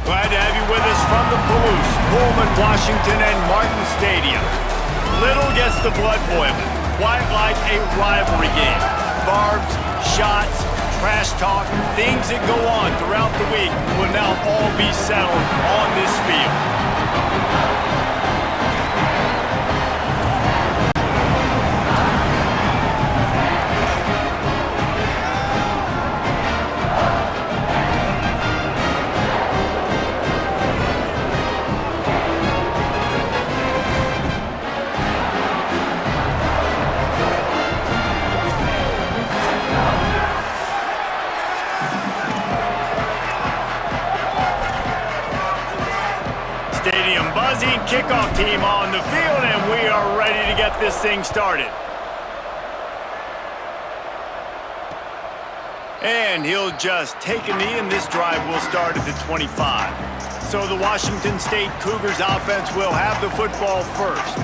Glad to have you with us from the Palouse, Pullman, Washington, and Martin Stadium. Little gets the blood boiling. Quite like a rivalry game. Barbs, shots, trash talk, things that go on throughout the week will now all be settled on this field. Stadium buzzing, kickoff team on the field, and we are ready to get this thing started. And he'll just take a knee, and this drive will start at the 25. So the Washington State Cougars offense will have the football first.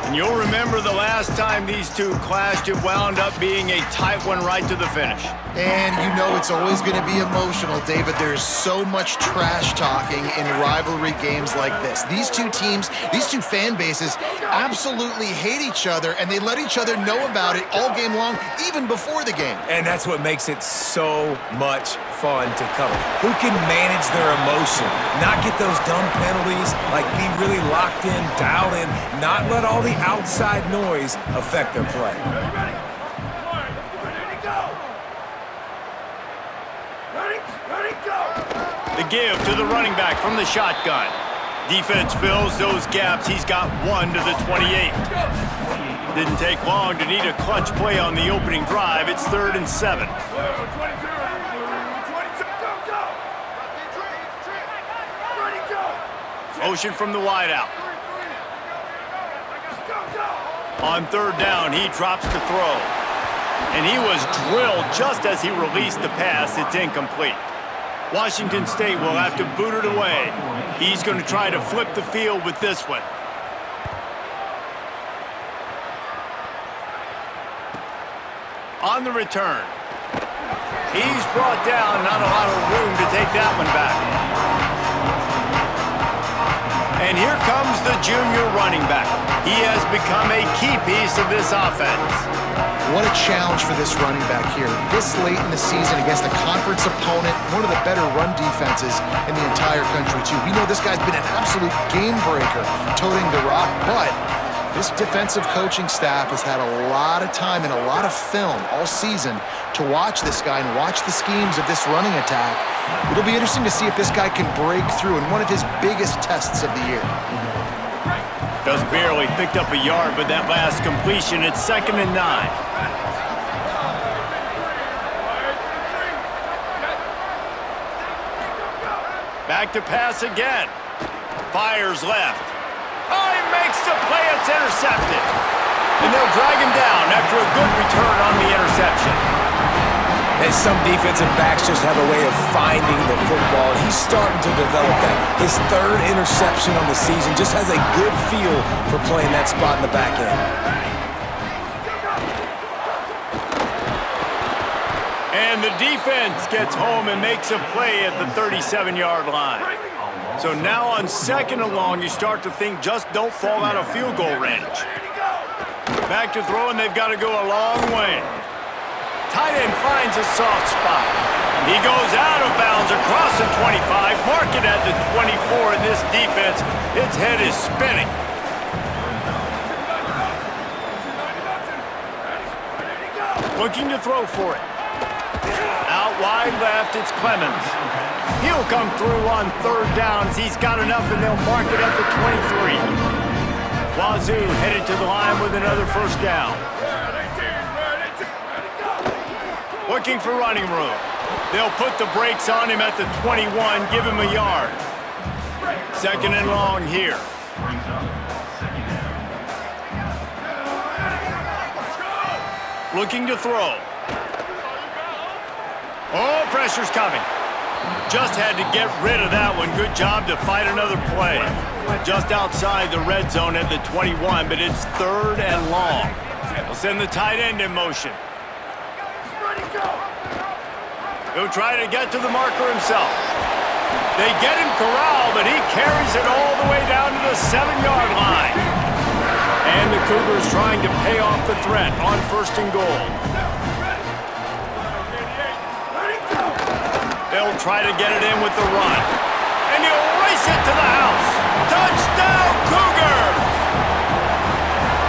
And you'll remember the last time these two clashed, it wound up being a tight one right to the finish. And you know it's always going to be emotional, David. There's so much trash talking in rivalry games like this. These two teams, these two fan bases absolutely hate each other, and they let each other know about it all game long, even before the game. And that's what makes it so much fun to cover. Who can manage their emotion, not get those dumb penalties, like be really locked in, dialed in, not let all the outside noise affect their play. The give to the running back from the shotgun. Defense fills those gaps. He's got one to the 28. Didn't take long to need a clutch play on the opening drive. It's 3rd and 7. Motion from the wideout. On 3rd down, he drops to throw. And he was drilled just as he released the pass. It's incomplete. Washington State will have to boot it away. He's going to try to flip the field with this one. On the return. He's brought down, not a lot of room to take that one back. And here comes the junior running back. He has become a key piece of this offense. What a challenge for this running back here. This late in the season against a conference opponent, one of the better run defenses in the entire country, too. We know this guy's been an absolute game breaker, toting the rock, but this defensive coaching staff has had a lot of time and a lot of film all season to watch this guy and watch the schemes of this running attack. It'll be interesting to see if this guy can break through in one of his biggest tests of the year. Just barely picked up a yard, but that last completion, it's 2nd and 9. Back to pass again. Fires left. Oh, he makes the play. It's intercepted. And they'll drag him down after a good return on the interception. And some defensive backs just have a way of finding the football. He's starting to develop that. His 3rd interception on the season, just has a good feel for playing that spot in the back end. And the defense gets home and makes a play at the 37-yard line. So now on 2nd and long, you start to think just don't fall out of field goal range. Back to throw, and they've got to go a long way. Tight end finds a soft spot. He goes out of bounds across the 25, mark it at the 24, and this defense, its head is spinning. Looking to throw for it. Out wide left, it's Clemens. He'll come through on 3rd down. He's got enough, and they'll mark it at the 23. Wazoo headed to the line with another 1st down. Looking for running room. They'll put the brakes on him at the 21, give him a yard. 2nd and long here. Looking to throw. Oh, pressure's coming. Just had to get rid of that one. Good job to fight another play. Just outside the red zone at the 21, but it's 3rd and long. They'll send the tight end in motion. He'll try to get to the marker himself. They get him corralled, but he carries it all the way down to the 7-yard line. And the Cougars trying to pay off the threat on 1st and goal. They'll try to get it in with the run. And he'll race it to the house. Touchdown, Cougars!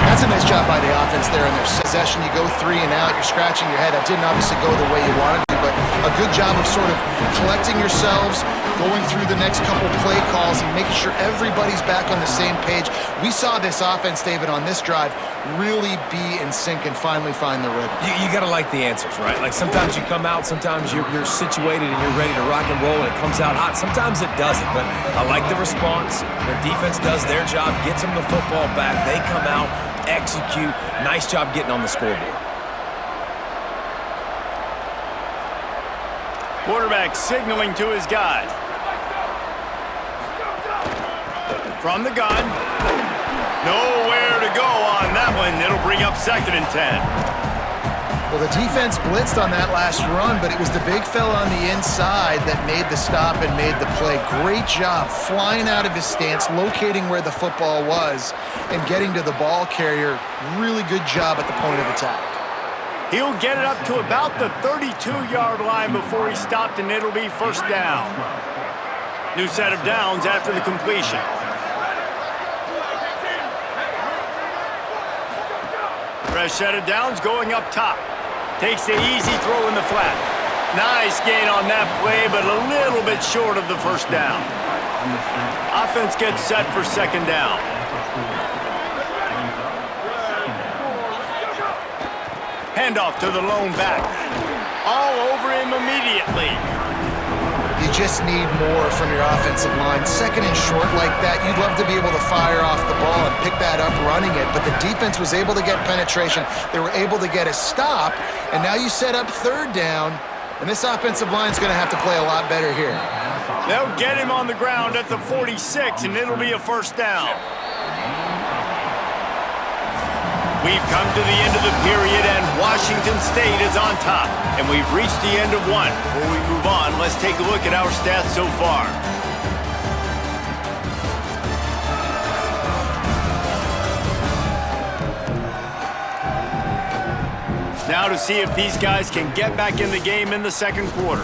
That's a nice job by the offense there in their possession. You go 3 and out, you're scratching your head. That didn't obviously go the way you wanted to, but a good job of sort of collecting yourselves, going through the next couple play calls and making sure everybody's back on the same page. We saw this offense, David, on this drive really be in sync and finally find the rhythm. You got to like the answers, right? Like sometimes you come out, sometimes you're situated and you're ready to rock and roll and it comes out hot. Sometimes it doesn't, but I like the response. Their defense does their job, gets them the football back. They come out, execute. Nice job getting on the scoreboard. Quarterback signaling to his guys. From the gun. Nowhere to go on that one. It'll bring up 2nd and 10. Well, the defense blitzed on that last run, but it was the big fella on the inside that made the stop and made the play. Great job flying out of his stance, locating where the football was, and getting to the ball carrier. Really good job at the point of attack. He'll get it up to about the 32-yard line before he stopped, and it'll be 1st down. New set of downs after the completion. Fresh set of downs going up top. Takes the easy throw in the flat. Nice gain on that play, but a little bit short of the 1st down. Offense gets set for 2nd down. Handoff to the lone back. All over him immediately. You just need more from your offensive line. 2nd and short like that, you'd love to be able to fire off the ball and pick that up running it, but the defense was able to get penetration. They were able to get a stop, and now you set up 3rd down, and this offensive line's going to have to play a lot better here. They'll get him on the ground at the 46, and it'll be a 1st down. We've come to the end of the period, and Washington State is on top. And we've reached the end of one. Before we move on, let's take a look at our stats so far. Now to see if these guys can get back in the game in the 2nd quarter.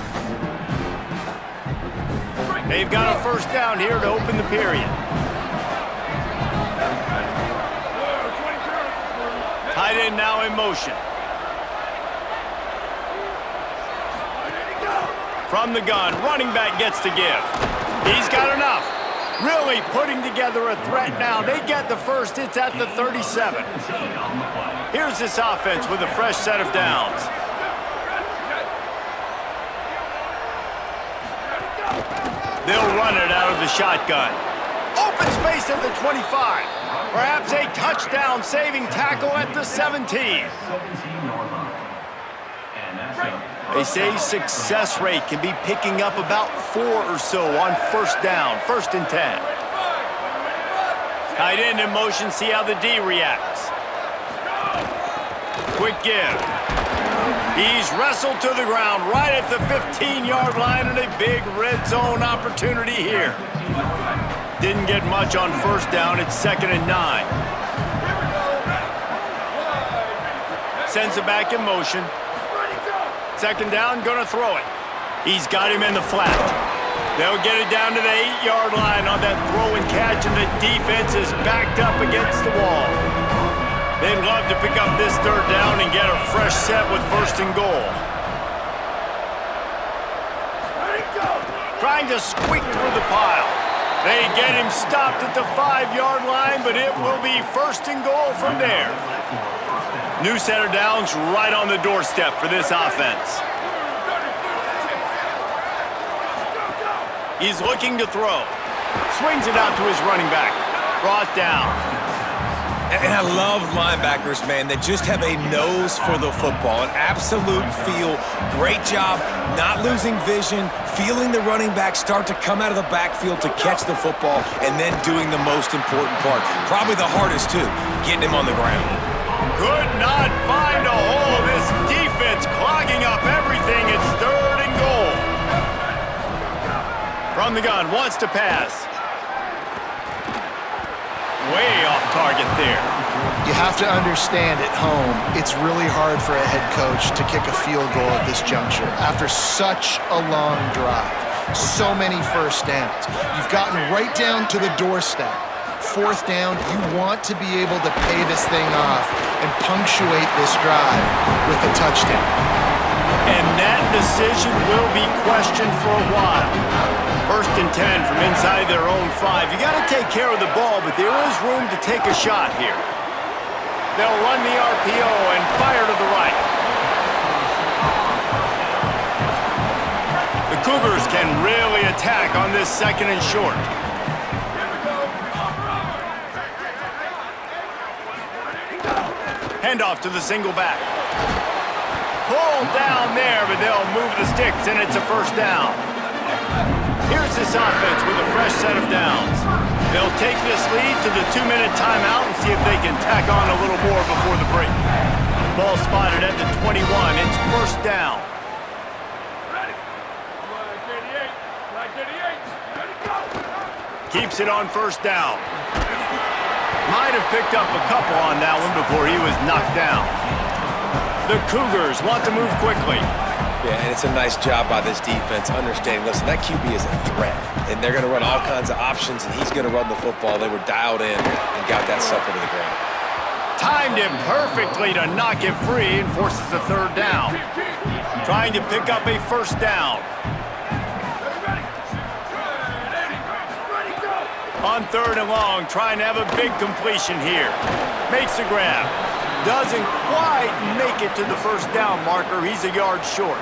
They've got a 1st down here to open the period. Tight end now in motion. From the gun, running back gets to give. He's got enough. Really putting together a threat now. They get the 1st. It's at the 37. Here's this offense with a fresh set of downs. They'll run it out of the shotgun. Open space at the 25. Perhaps a touchdown-saving tackle at the 17. They say success rate can be picking up about 4 or so on 1st down, 1st and 10. Tight end in motion, see how the D reacts. Quick give. He's wrestled to the ground right at the 15-yard line, and a big red zone opportunity here. Didn't get much on 1st down. It's 2nd and 9. Sends it back in motion. 2nd down, gonna throw it. He's got him in the flat. They'll get it down to the 8-yard line on that throw and catch, and the defense is backed up against the wall. They'd love to pick up this 3rd down and get a fresh set with 1st and goal. Trying to squeak through the pile. They get him stopped at the 5-yard line, but it will be 1st and goal from there. New set of downs right on the doorstep for this offense. He's looking to throw. Swings it out to his running back. Brought down. And I love linebackers, man, that just have a nose for the football, an absolute feel. Great job not losing vision, feeling the running back start to come out of the backfield to catch the football, and then doing the most important part. Probably the hardest, too, getting him on the ground. Could not find a hole. This defense clogging up everything. It's 3rd and goal. From the gun, wants to pass. Way off target there. You have to understand at home, it's really hard for a head coach to kick a field goal at this juncture after such a long drive. So many first downs. You've gotten right down to the doorstep. Fourth down, you want to be able to pay this thing off and punctuate this drive with a touchdown. And that decision will be questioned for a while. 1st and 10 from inside their own 5. You got to take care of the ball, but there is room to take a shot here. They'll run the RPO and fire to the right. The Cougars can really attack on this 2nd and short. Handoff to the single back. Pulled down there, but they'll move the sticks, and it's a 1st down. Here's this offense with a fresh set of downs. They'll take this lead to the 2-minute timeout and see if they can tack on a little more before the break. Ball spotted at the 21. It's 1st down. Keeps it on 1st down. Might have picked up a couple on that one before he was knocked down. The Cougars want to move quickly. Yeah, and it's a nice job by this defense understanding, listen, that QB is a threat, and they're going to run all kinds of options, and he's going to run the football. They were dialed in and got that sucker to the ground. Timed him perfectly to knock it free and forces a 3rd down. Trying to pick up a 1st down. On 3rd and long, trying to have a big completion here. Makes the grab. Doesn't quite make it to the 1st down marker. He's a yard short.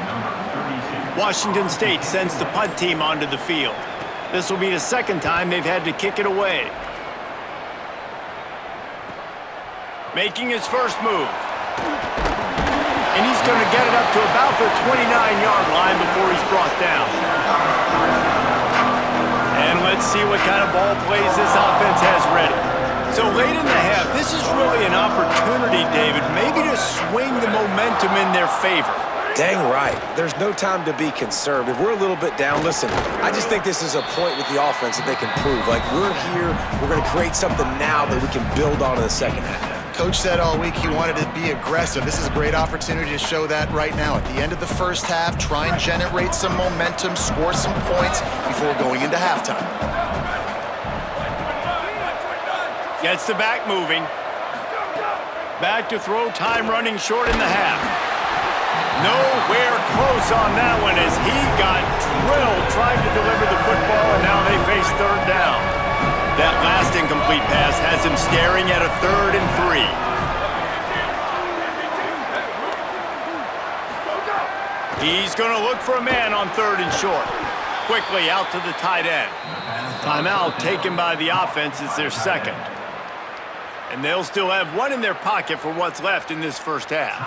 Washington State sends the punt team onto the field. This will be the 2nd time they've had to kick it away. Making his first move. And he's going to get it up to about the 29-yard line before he's brought down. And let's see what kind of ball plays this offense has ready. So late in the half, this is really an opportunity, David, maybe to swing the momentum in their favor. Dang right. There's no time to be conservative. We're a little bit down. Listen, I just think this is a point with the offense that they can prove. Like, we're here, we're going to create something now that we can build on in the 2nd half. Coach said all week he wanted to be aggressive. This is a great opportunity to show that right now. At the end of the 1st half, try and generate some momentum, score some points before going into halftime. Gets the back moving. Back to throw, time running short in the half. Nowhere close on that one as he got drilled trying to deliver the football, and now they face 3rd down. That last incomplete pass has him staring at a 3rd and 3. He's going to look for a man on 3rd and short. Quickly out to the tight end. Timeout taken by the offense is their 2nd. And they'll still have one in their pocket for what's left in this 1st half.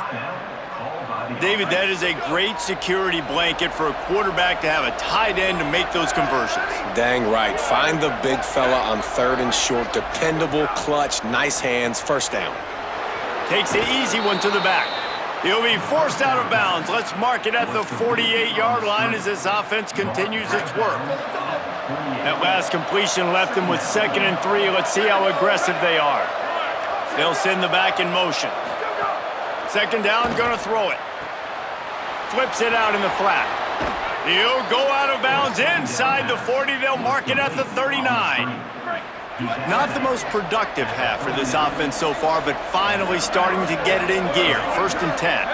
David, that is a great security blanket for a quarterback to have a tight end to make those conversions. Dang right. Find the big fella on 3rd and short. Dependable, clutch, nice hands, 1st down. Takes the easy one to the back. He'll be forced out of bounds. Let's mark it at the 48-yard line as this offense continues its work. That last completion left them with 2nd and 3. Let's see how aggressive they are. They'll send the back in motion. 2nd down, gonna throw it. Flips it out in the flat. He'll go out of bounds inside the 40. They'll mark it at the 39. Not the most productive half for this offense so far, but finally starting to get it in gear. 1st and 10.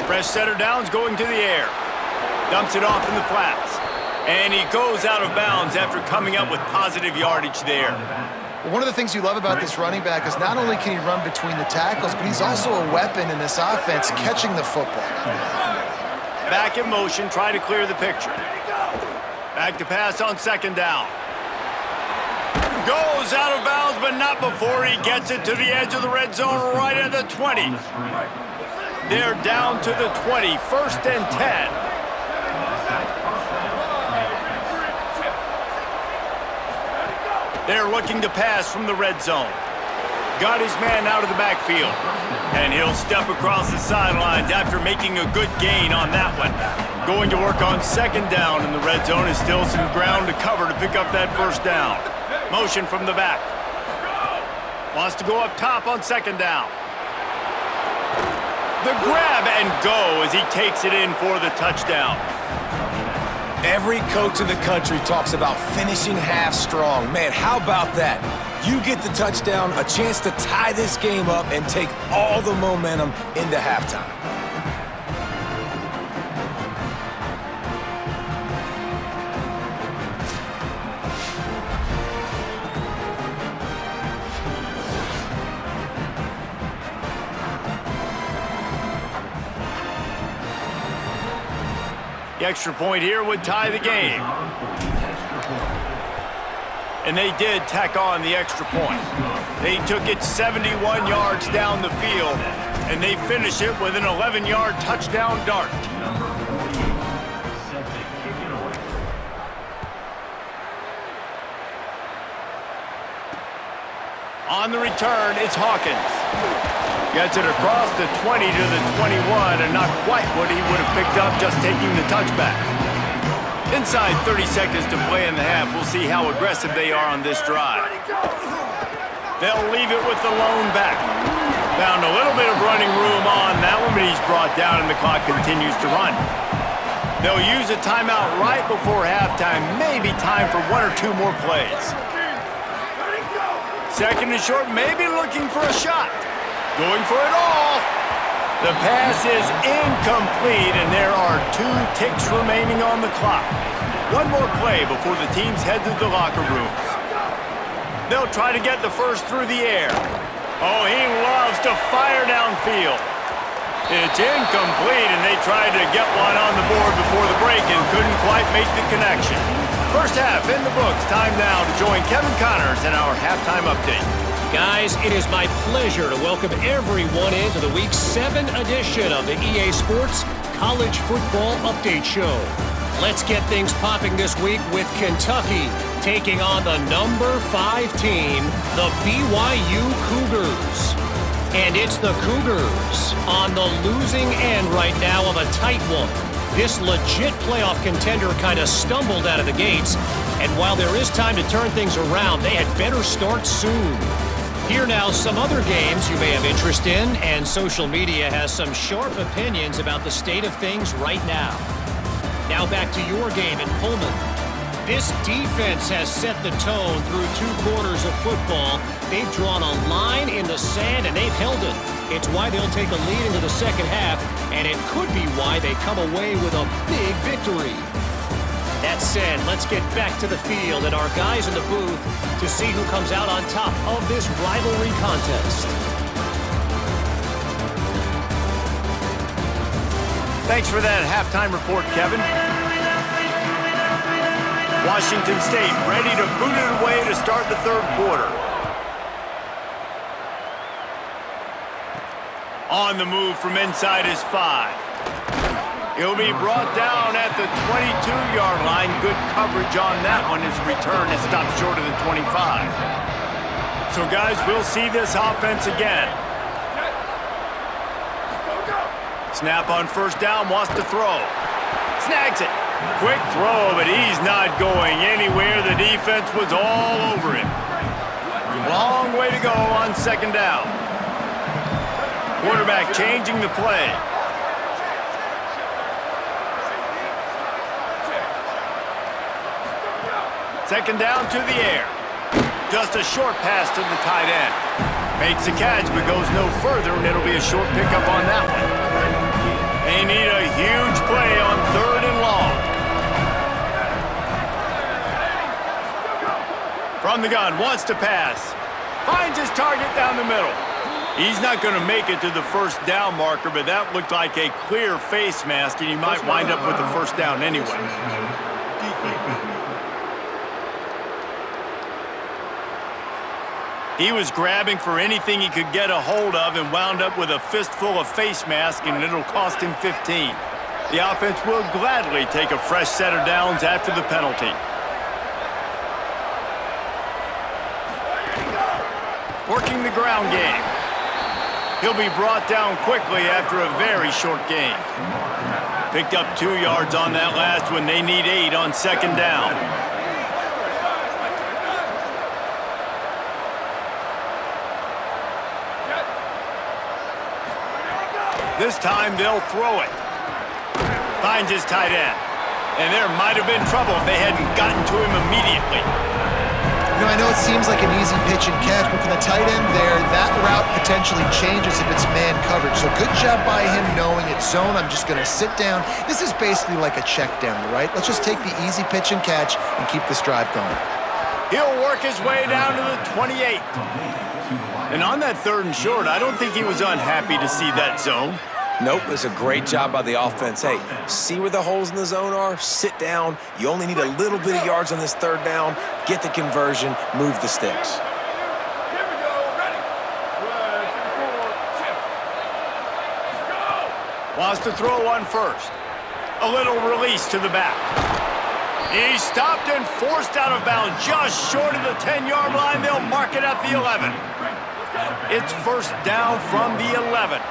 Fresh set of downs going to the air. Dumps it off in the flats. And he goes out of bounds after coming up with positive yardage there. One of the things you love about this running back is not only can he run between the tackles, but he's also a weapon in this offense catching the football. Back in motion, try to clear the picture. Back to pass on 2nd down. Goes out of bounds, but not before he gets it to the edge of the red zone right at the 20. They're down to the 20, 1st and 10. They're looking to pass from the red zone. got his man out of the backfield. And he'll step across the sidelines after making a good gain on that one. Going to work on second down in the red zone is still some ground to cover to pick up that first down. Motion from the back. Wants to go up top on second down. The grab and go as he takes it in for the touchdown. Every coach in the country talks about finishing half strong. Man, how about that? You get the touchdown, a chance to tie this game up and take all the momentum into halftime. The extra point here would tie the game. And they did tack on the extra point. They took it 71 yards down the field, and they finish it with an 11-yard touchdown dart. On the return, it's Hawkins. Gets it across the 20 to the 21, and not quite what he would have picked up just taking the touchback. Inside 30 seconds to play in the half. We'll see how aggressive they are on this drive. They'll leave it with the lone back. Found a little bit of running room on that one, but he's brought down and the clock continues to run. They'll use a timeout right before halftime. Maybe time for one or two more plays. Second and short, maybe looking for a shot. Going for it all. The pass is incomplete, and there are 2 ticks remaining on the clock. One more play before the teams head to the locker rooms. They'll try to get the first through the air. Oh, he loves to fire downfield. It's incomplete, and they tried to get one on the board before the break and couldn't quite make the connection. First half in the books. Time now to join Kevin Connors in our halftime update. Guys, it is my pleasure to welcome everyone into the Week 7 edition of the EA Sports College Football Update Show. Let's get things popping this week with Kentucky taking on the number 5 team, the BYU Cougars. And it's the Cougars on the losing end right now of a tight one. This legit playoff contender kind of stumbled out of the gates, and while there is time to turn things around, they had better start soon. Here now, some other games you may have interest in, and social media has some sharp opinions about the state of things right now. Now back to your game in Pullman. This defense has set the tone through 2 quarters of football. They've drawn a line in the sand, and they've held it. It's why they'll take a lead into the second half, and it could be why they come away with a big victory. That said, let's get back to the field and our guys in the booth to see who comes out on top of this rivalry contest. Thanks for that halftime report, Kevin. Washington State ready to boot it away to start the third quarter. On the move from inside is 5. He'll be brought down at the 22-yard line. Good coverage on that one. His return is stopped short of the 25. So, guys, we'll see this offense again. Snap on first down, wants to throw. Snags it. Quick throw, but he's not going anywhere. The defense was all over him. Long way to go on second down. Quarterback changing the play. Second down to the air. Just a short pass to the tight end. Makes a catch, but goes no further, and it'll be a short pickup on that one. They need a huge play on 3rd and long. From the gun, wants to pass. Finds his target down the middle. He's not going to make it to the first down marker, but that looked like a clear face mask, and he might wind up with the first down anyway. He was grabbing for anything he could get a hold of and wound up with a fistful of face mask, and it'll cost him 15. The offense will gladly take a fresh set of downs after the penalty. working the ground game. He'll be brought down quickly after a very short gain. Picked up 2 yards on that last one. They need 8 on second down. This time they'll throw it. Finds his tight end. And there might have been trouble if they hadn't gotten to him immediately. You know, I know it seems like an easy pitch and catch, but for the tight end there, that route potentially changes if it's man coverage. So good job by him knowing it's zone. I'm just going to sit down. This is basically like a check down, right? Let's just take the easy pitch and catch and keep this drive going. He'll work his way down to the 28. And on that 3rd and short, I don't think he was unhappy to see that zone. Nope, it's a great job by the offense. Hey, see where the holes in the zone are? Sit down. You only need a little bit of yards on this 3rd down. Get the conversion. Move the sticks. Here we go. Ready. 1, 2, 3, shift. Go. Wants to throw one first. A little release to the back. He's stopped and forced out of bounds just short of the 10-yard line. They'll mark it at the 11. It's first down from the 11.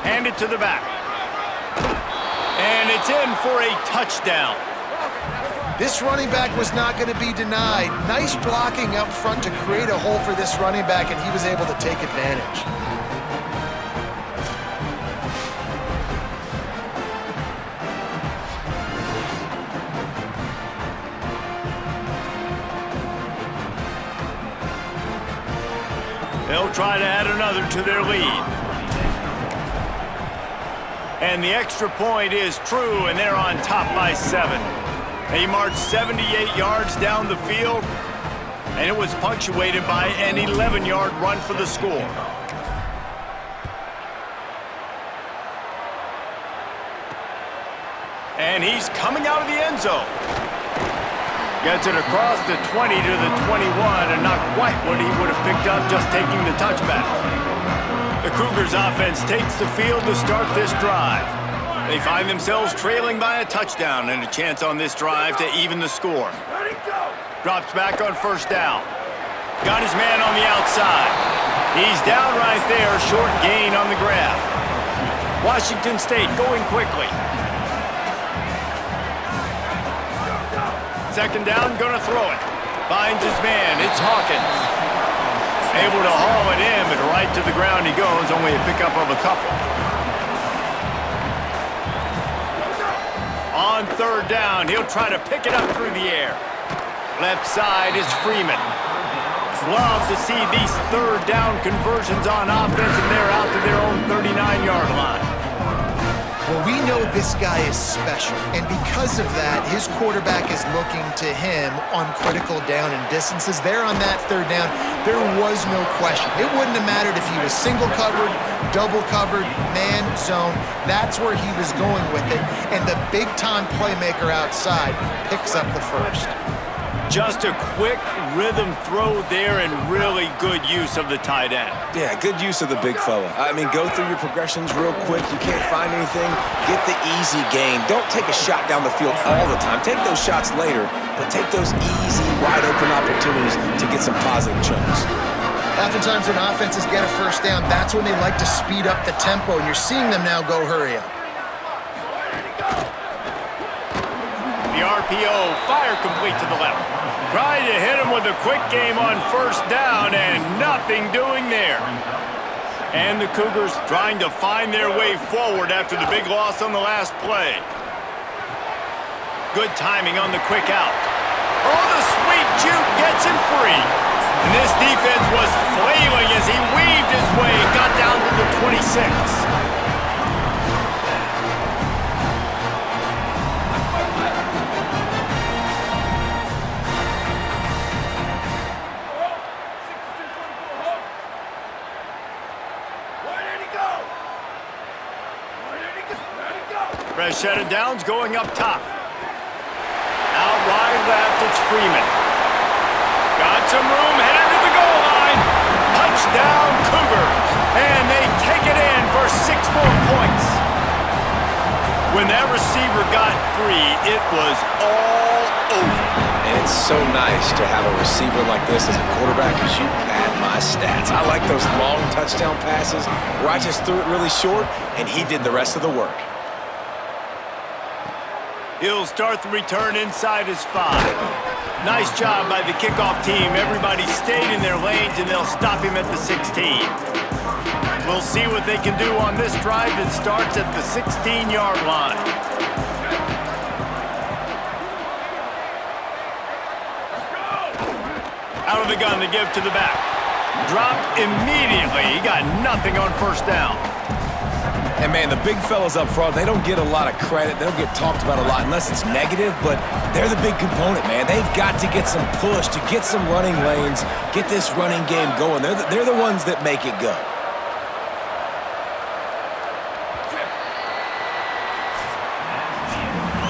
Hand it to the back. And it's in for a touchdown. This running back was not going to be denied. Nice blocking up front to create a hole for this running back, and he was able to take advantage. They'll try to add another to their lead. And the extra point is true, and they're on top by 7. They marched 78 yards down the field, and it was punctuated by an 11-yard run for the score. And he's coming out of the end zone. Gets it across the 20 to the 21, and not quite what he would have picked up just taking the touchback. The Cougars offense takes the field to start this drive. They find themselves trailing by a touchdown and a chance on this drive to even the score. Drops back on first down. Got his man on the outside. He's down right there, short gain on the grab. Washington State going quickly. Second down, gonna throw it. Finds his man, it's Hawkins. Able to haul it in, but right to the ground he goes, only a pickup of a couple. On third down, he'll try to pick it up through the air. Left side is Freeman. Love to see these third down conversions on offense, and they're out to their own 39-yard line. Well, we know this guy is special, and because of that, his quarterback is looking to him on critical down and distances. There on that third down, there was no question. It wouldn't have mattered if he was single covered, double covered, man, zone. That's where he was going with it, and the big-time playmaker outside picks up the first. Just a quick rhythm throw there and really good use of the tight end. Yeah, good use of the big fella. I mean, go through your progressions real quick. You can't find anything. Get the easy gain. Don't take a shot down the field all the time. Take those shots later, but take those easy, wide-open opportunities to get some positive chunks. Oftentimes when offenses get a first down, that's when they like to speed up the tempo, and you're seeing them now go hurry up. The RPO, fire complete to the left. Tried to hit him with a quick game on first down, and nothing doing there. And the Cougars trying to find their way forward after the big loss on the last play. Good timing on the quick out. Oh, the sweet juke gets him free. And this defense was flailing as he weaved his way, got down to the 26. Fresh set of downs going up top. Out wide left, it's Freeman. Got some room, headed to the goal line. Touchdown, Cougars. And they take it in for 6 more points. When that receiver got free, it was all over. And it's so nice to have a receiver like this as a quarterback because you pad my stats. I like those long touchdown passes where I just threw it really short and he did the rest of the work. He'll start the return inside his 5. Nice job by the kickoff team. Everybody stayed in their lanes, and they'll stop him at the 16. We'll see what they can do on this drive that starts at the 16-yard line. Out of the gun to give to the back. Dropped immediately. He got nothing on first down. And, man, the big fellas up front, they don't get a lot of credit. They don't get talked about a lot unless it's negative, but they're the big component, man. They've got to get some push, to get some running lanes, get this running game going. They're the ones that make it go.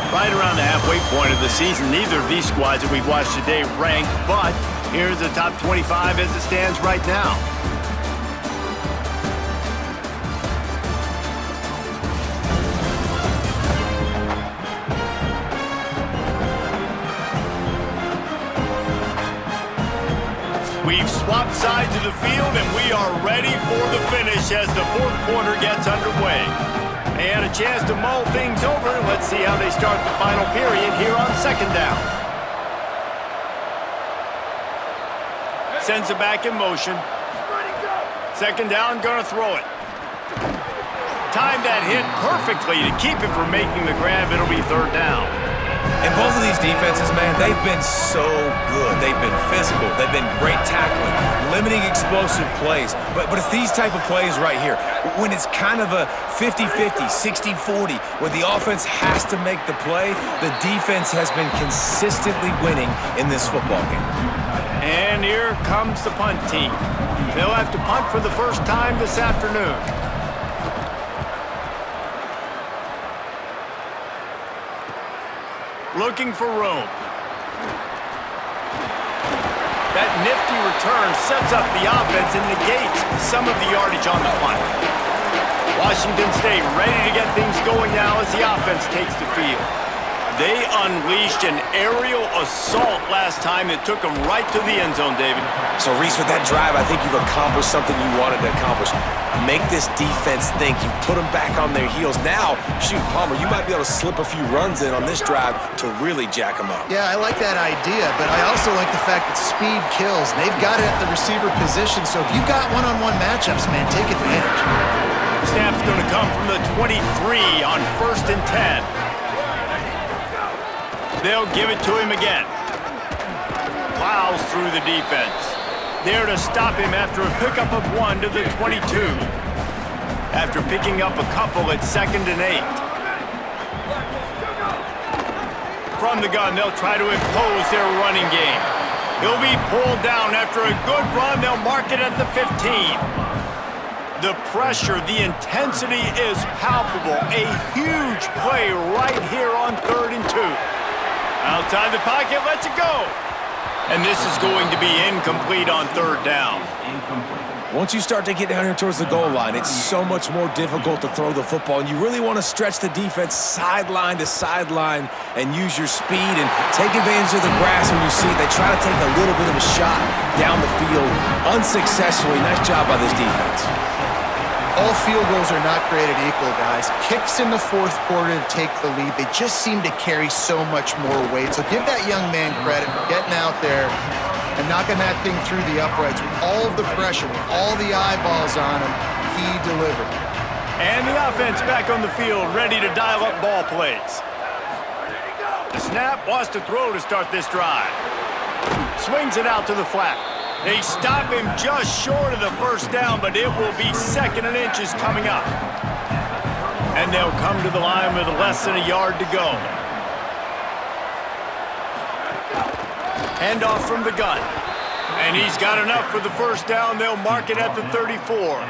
Right around the halfway point of the season, neither of these squads that we've watched today ranked, but here's the top 25 as it stands right now. We've swapped sides of the field, and we are ready for the finish as the fourth quarter gets underway. They had a chance to mull things over. Let's see how they start the final period here on second down. Sends it back in motion. Second down, gonna throw it. Timed that hit perfectly to keep him from making the grab. It'll be third down. And both of these defenses, man, they've been so good. They've been physical. They've been great tackling, limiting explosive plays. But it's these type of plays right here. When it's kind of a 50-50, 60-40, where the offense has to make the play, the defense has been consistently winning in this football game. And here comes the punt team. They'll have to punt for the first time this afternoon. Looking for room. That nifty return sets up the offense and negates some of the yardage on the punt. Washington State ready to get things going now as the offense takes the field. They unleashed an aerial assault last time that took them right to the end zone, David. So, Reese, with that drive, I think you've accomplished something you wanted to accomplish. Make this defense think. You put them back on their heels. Now, shoot, Palmer, you might be able to slip a few runs in on this drive to really jack them up. Yeah, I like that idea, but I also like the fact that speed kills. They've got it at the receiver position, so if you've got one-on-one matchups, man, take advantage. Snap's going to come from the 23 on 1st and 10. They'll give it to him again. Plows through the defense. There to stop him after a pickup of 1 to the 22. After picking up a couple at 2nd and 8. From the gun, they'll try to impose their running game. He'll be pulled down after a good run. They'll mark it at the 15. The pressure, the intensity is palpable. A huge play right here on 3rd and 2. Outside the pocket, lets it go. And this is going to be incomplete on 3rd down. Once you start to get down here towards the goal line, it's so much more difficult to throw the football, and you really want to stretch the defense sideline to sideline and use your speed and take advantage of the grass when you see it. They try to take a little bit of a shot down the field unsuccessfully. Nice job by this defense. All field goals are not created equal, guys. Kicks in the fourth quarter to take the lead. They just seem to carry so much more weight. So give that young man credit for getting out there and knocking that thing through the uprights with all of the pressure, with all the eyeballs on him. He delivered. And the offense back on the field, ready to dial up ball plays. The snap wants to throw to start this drive. Swings it out to the flat. They stop him just short of the first down, but it will be 2nd and inches coming up. And they'll come to the line with less than a yard to go. Handoff from the gun. And he's got enough for the first down. They'll mark it at the 34.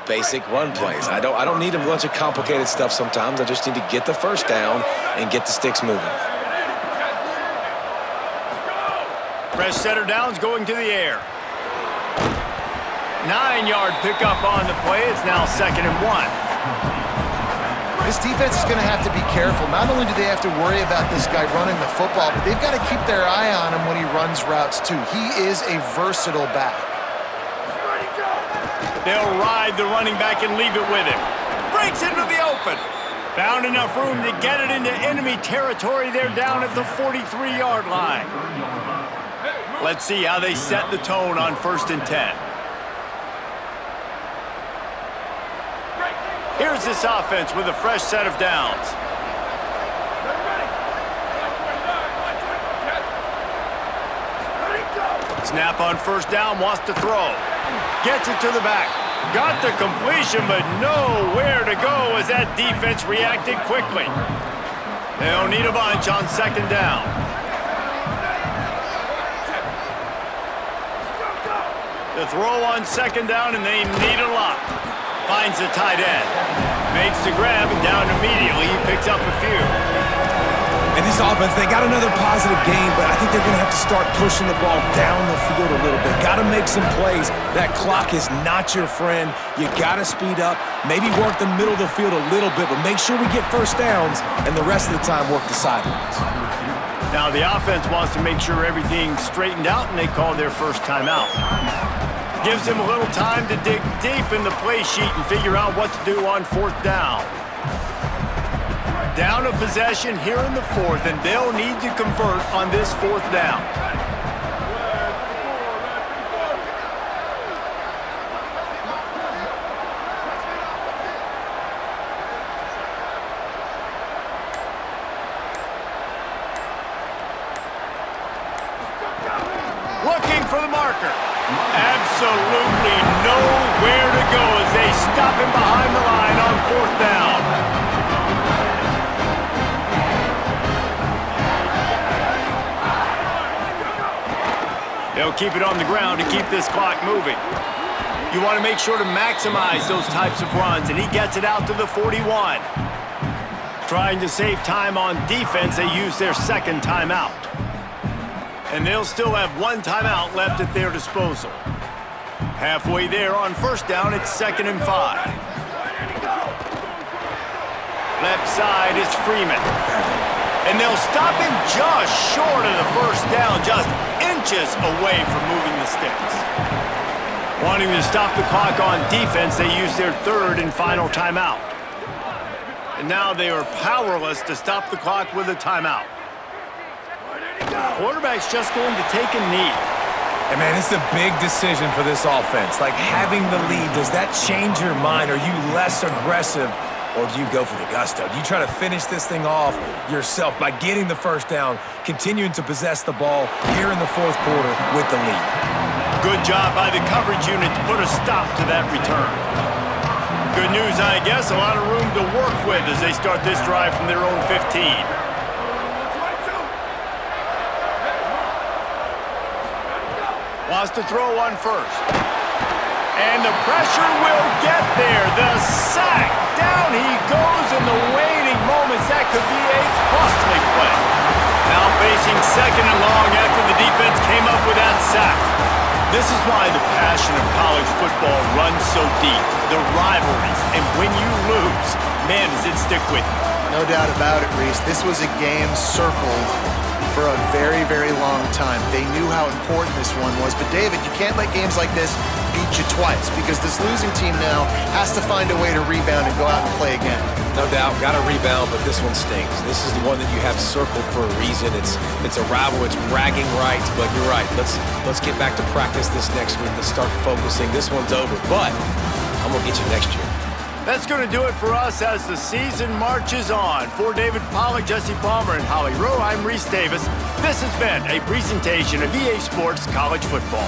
Basic run plays. I don't need a bunch of complicated stuff sometimes. I just need to get the first down and get the sticks moving. Fresh setter downs going to the air. 9-yard pickup on the play. It's now 2nd and 1. This defense is going to have to be careful. Not only do they have to worry about this guy running the football, but they've got to keep their eye on him when he runs routes too. He is a versatile back. They'll ride the running back and leave it with him. Breaks into the open. Found enough room to get it into enemy territory. They're down at the 43-yard line. Let's see how they set the tone on 1st and 10. Here's this offense with a fresh set of downs. Snap on 1st down, wants to throw. Gets it to the back. Got the completion, but nowhere to go as that defense reacted quickly. They'll need a bunch on 2nd down. The throw on 2nd down, and they need a lot. Finds the tight end. Makes the grab, and down immediately. He picks up a few. And this offense, they got another positive game, but I think they're going to have to start pushing the ball down the field a little bit. Got to make some plays. That clock is not your friend. You got to speed up. Maybe work the middle of the field a little bit, but make sure we get 1st downs, and the rest of the time work the sidelines. Now the offense wants to make sure everything's straightened out, and they call their 1st timeout. Gives them a little time to dig deep in the play sheet and figure out what to do on 4th down. Down a possession here in the 4th, and they'll need to convert on this 4th down. Looking for the marker. Absolutely nowhere to go as they stop him behind the line on 4th down. They'll keep it on the ground to keep this clock moving. You want to make sure to maximize those types of runs, and he gets it out to the 41. Trying to save time on defense, they use their 2nd timeout. And they'll still have 1 timeout left at their disposal. Halfway there on 1st down, it's 2nd and 5. Left side is Freeman. And they'll stop him just short of the 1st down, just inches away from moving the sticks. Wanting to stop the clock on defense, they use their 3rd and final timeout. And now they are powerless to stop the clock with a timeout. Quarterback's just going to take a knee. And man, it's a big decision for this offense. Like having the lead, does that change your mind? Are you less aggressive, or do you go for the gusto? Do you try to finish this thing off yourself by getting the 1st down, continuing to possess the ball here in the 4th quarter with the lead? Good job by the coverage unit to put a stop to that return. Good news, I guess, a lot of room to work with as they start this drive from their own 15. Wants to throw on 1st. And the pressure will get there. The sack. Down he goes in the waning moments. That could be a costly play. Now facing 2nd and long after the defense came up with that sack. This is why the passion of college football runs so deep. The rivalries. And when you lose, man, does it stick with you. No doubt about it, Reese. This was a game circled for a very, very long time. They knew how important this one was. But, David, you can't let games like this beat you twice because this losing team now has to find a way to rebound and go out and play again. No doubt, got to rebound, but this one stinks. This is the one that you have circled for a reason. It's a rival, it's bragging rights, but you're right. Let's get back to practice this next week. Let's start focusing. This one's over, but I'm going to get you next year. That's going to do it for us as the season marches on. For David Pollack, Jesse Palmer, and Holly Rowe, I'm Reese Davis. This has been a presentation of EA Sports College Football.